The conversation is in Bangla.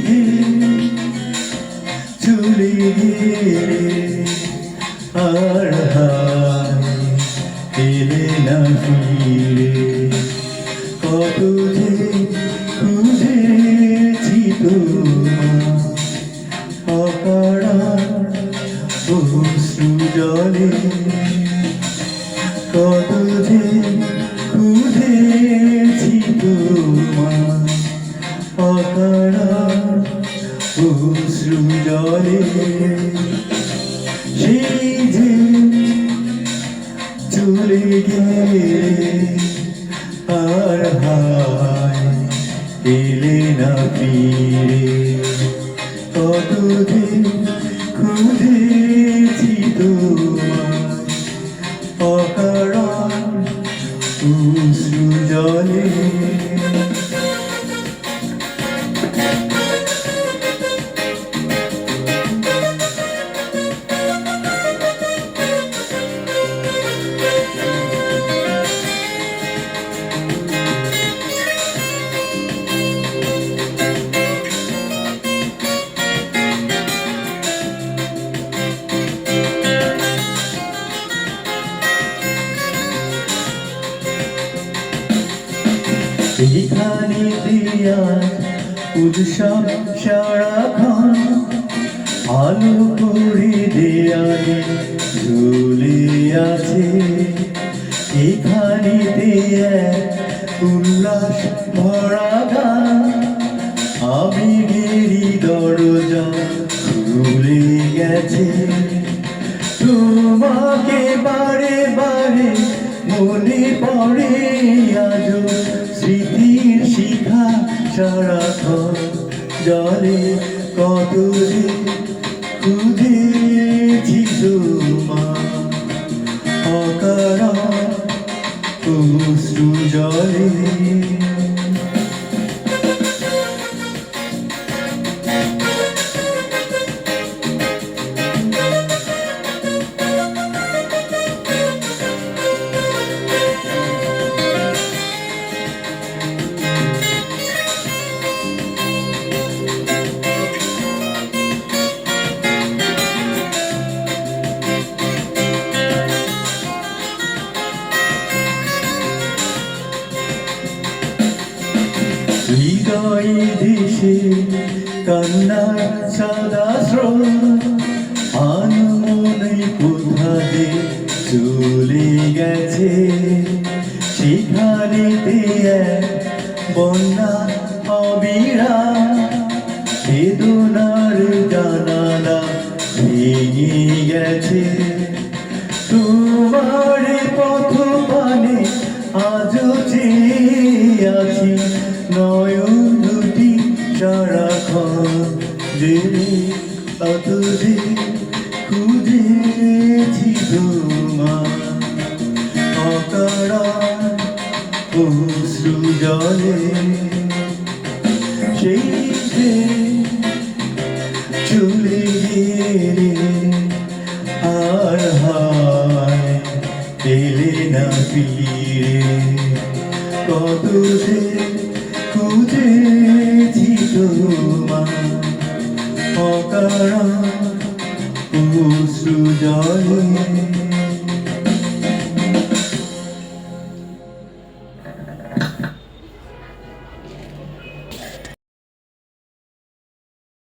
যে চলে গেলে আর হায় এলে না ফিরে। কত যে খুঁজেছি তোমায় অকারণ অশ্রু জলে। কত যে খুঁজেছি তোমায় অকারণ অশ্রু জলে। সেই যে চলে গেলে আর হায় এলে না ফিরে। কত যে খুঁজেছি তোমায় অকারণ অশ্রু জলে। এখানে উৎসব সারাক্ষণ আলো করে দেয়ালে ঝুলে আছে। এখানে উল্লাস ভরা গান আবেগেরই দরজা খুলে গেছে। তোমাকে বারে বারে মনে পড়ে আজও স্মৃতির শিখা সারাক্ষণ জলে। কত যে খুঁজেছি তোমায় অকারণ অশ্রু জলে। হৃদয় দেশে কান্নার সাদা স্রোত আনমনে কোথাতে চলে গেছে। সেখানেতে এক বন্যা অবিরাম বেদনার জানালা ভেঙে গেছে। তোমার পথ পানে আজও চেয়ে আছি নয়ন দুটি সারাক্ষণ জেনে। কত যে খুঁজেছি তোমায় অকারণ অশ্রু জলে। সেই যে চলে গেলে আর হায় এলে না ফিরে। কত যে খুঁজেছি তোমায় অকারণ অশ্রু জলে।